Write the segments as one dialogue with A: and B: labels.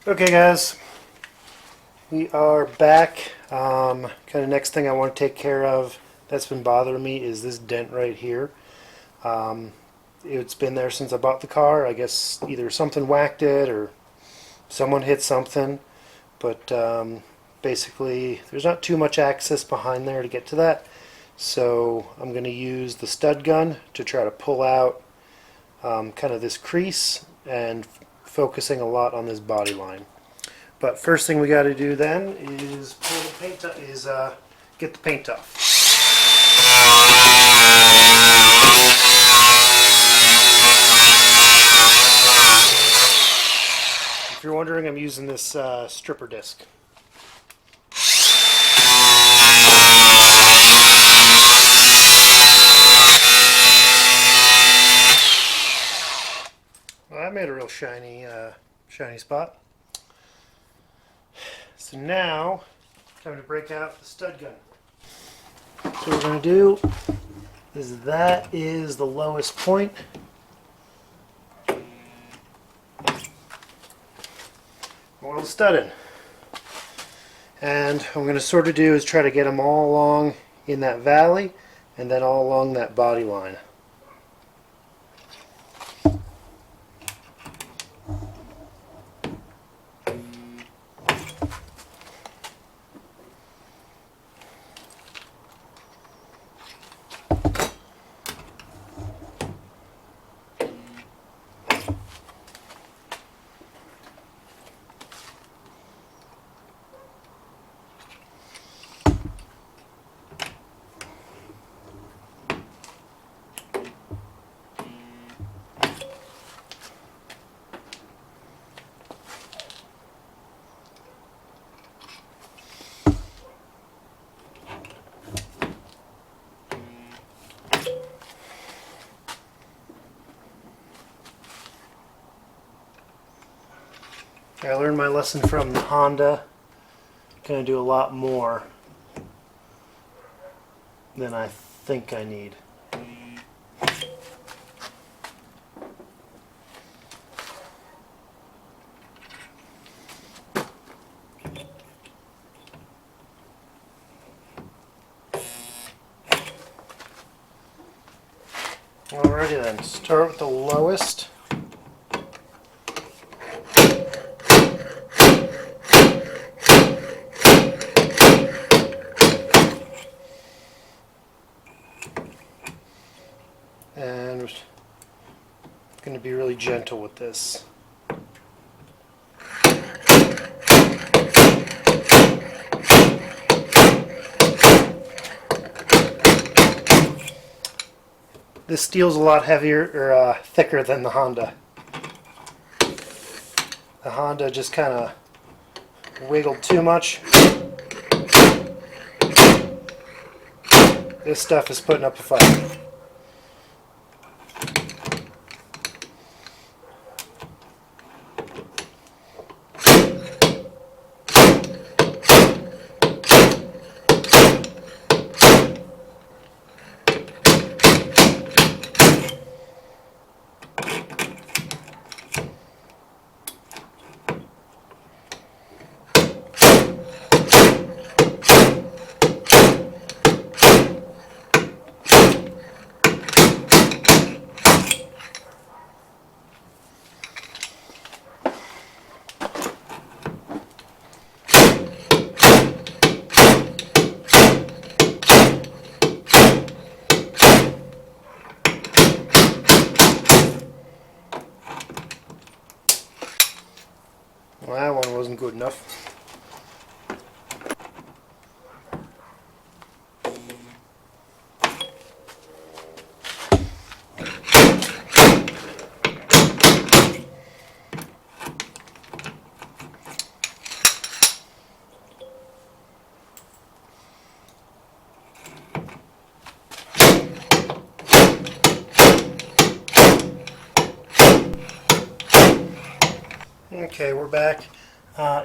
A: Okay guys, we are back. Kind of next thing I want to take care of that's been bothering me is this dent right here. It's been there since I bought the car. I guess either something whacked it or someone hit something, but basically there's not too much access behind there to get to that. So I'm going to use the stud gun to try to pull out kind of this crease and focusing a lot on this body line. But first thing we got to do then is pull the paint get the paint off. If you're wondering, I'm using this stripper disc. Well, that made a real shiny spot. So now, time to break out the stud gun. So what we're going to do is that is the lowest point. Oil studding. And what I'm going to sort of do is try to get them all along in that valley and then all along that body line. I learned my lesson from the Honda. Going to do a lot more than I think I need. Alrighty then, start with the lowest. And we're going to be really gentle with this. This steel's a lot heavier or thicker than the Honda. The Honda just kind of wiggled too much. This stuff is putting up a fight. Well, that one wasn't good enough. Okay, we're back.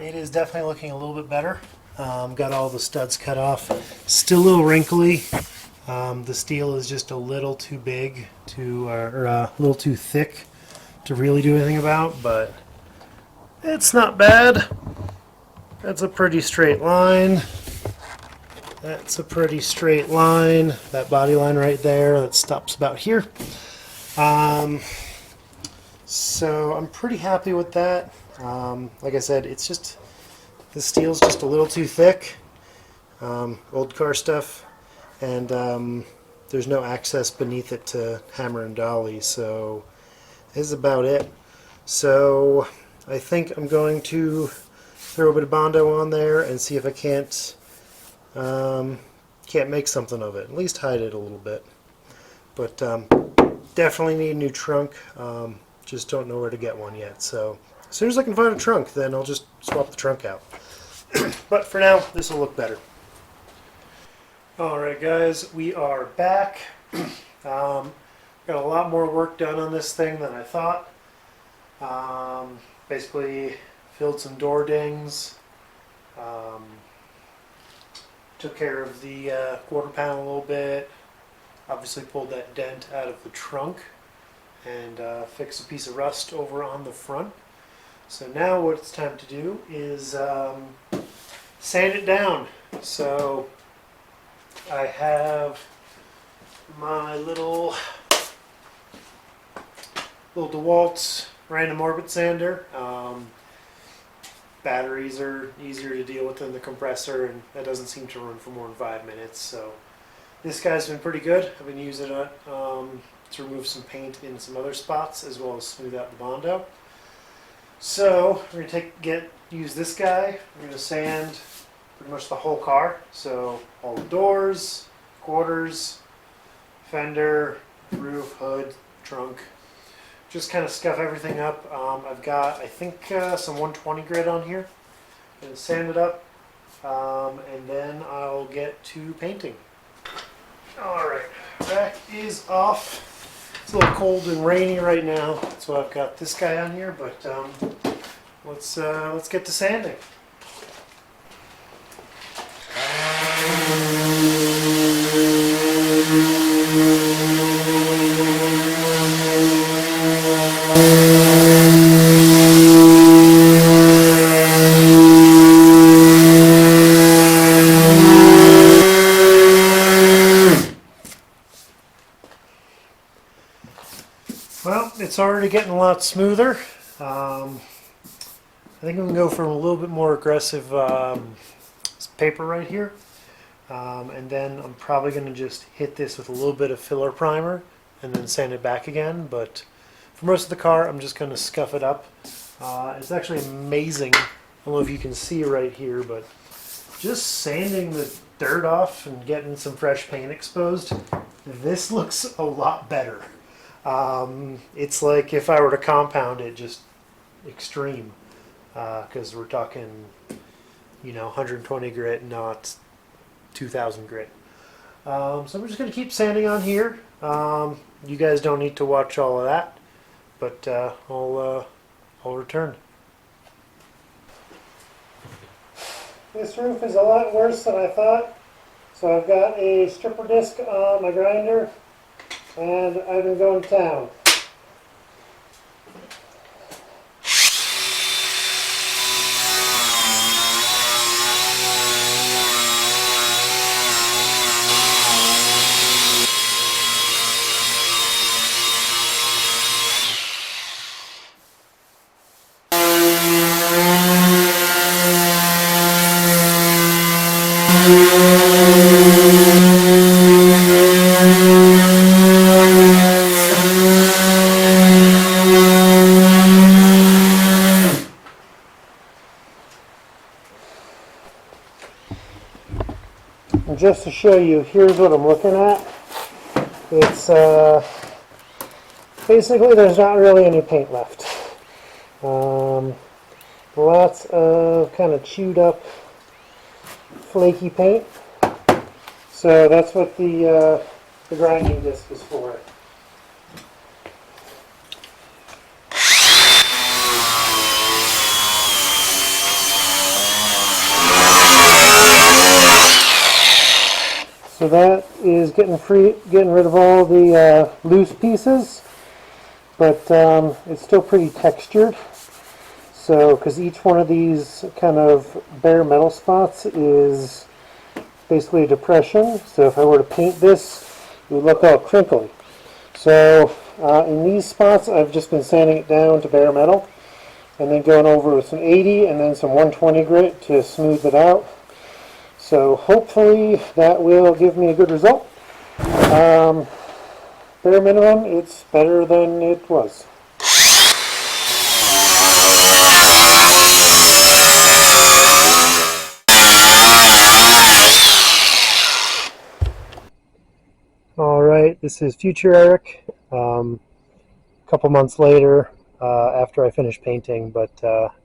A: It is definitely looking a little bit better. Got all the studs cut off. Still a little wrinkly. The steel is just a little too big to, or a little too thick to really do anything about, but It's not bad. That's a pretty straight line. That's a pretty straight line. That body line right there, that stops about here. So I'm pretty happy with that. Like I said, it's just, the steel's just a little too thick. Old car stuff. And there's no access beneath it to hammer and dolly, so this is about it. So I think I'm going to throw a bit of Bondo on there and see if I can't make something of it. At least hide it a little bit. But definitely need a new trunk. Just don't know where to get one yet. So as soon as I can find a trunk, then I'll just swap the trunk out. But for now, this will look better. Alright guys, we are back. Got a lot more work done on this thing than I thought. Basically filled some door dings. Took care of the quarter panel a little bit. Obviously pulled that dent out of the trunk and fixed a piece of rust over on the front. So now what it's time to do is sand it down. So I have my little DeWalt's random orbit sander. Batteries are easier to deal with than the compressor, and that doesn't seem to run for more than 5 minutes. So this guy's been pretty good. I've been using it to remove some paint in some other spots as well as smooth out the Bondo. So we're going to use this guy. We're going to sand pretty much the whole car. So all the doors, quarters, fender, roof, hood, trunk. Just kind of scuff everything up. I've got, I think, some 120 grit on here. I'm going to sand it up, and then I'll get to painting. Alright, rack is off. It's a little cold and rainy right now, so I've got this guy on here, but let's get to sanding. Well, it's already getting a lot smoother. I think we can go for a little bit more aggressive paper right here. And then I'm probably going to just hit this with a little bit of filler primer and then sand it back again. But for most of the car, I'm just going to scuff it up. It's actually amazing. I don't know if you can see right here, but just sanding the dirt off and getting some fresh paint exposed, this looks a lot better. It's like if I were to compound it, just extreme, because we're talking, 120 grit, not 2000 grit. So we're just going to keep sanding on here. You guys don't need to watch all of that, but I'll return. This roof is a lot worse than I thought. So I've got a stripper disc on my grinder, and I've been going to town. And just to show you, here's what I'm looking at. It's basically there's not really any paint left. Lots of kind of chewed up, flaky paint. So that's what the grinding disc is for. So that is getting rid of all the loose pieces, but it's still pretty textured. So, because each one of these kind of bare metal spots is basically a depression. So if I were to paint this, it would look all crinkly. So in these spots, I've just been sanding it down to bare metal, and then going over with some 80 and then some 120 grit to smooth it out. So hopefully that will give me a good result. Bare minimum, it's better than it was. Alright, this is future Eric. A couple months later, after I finished painting, but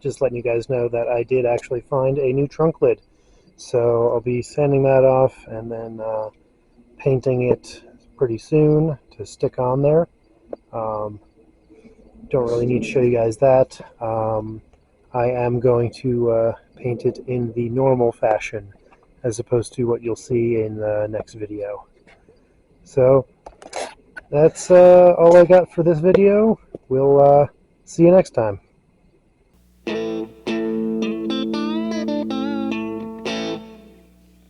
A: just letting you guys know that I did actually find a new trunk lid. So I'll be sanding that off and then painting it pretty soon to stick on there. Don't really need to show you guys that. I am going to paint it in the normal fashion as opposed to what you'll see in the next video. So that's all I got for this video. We'll see you next time.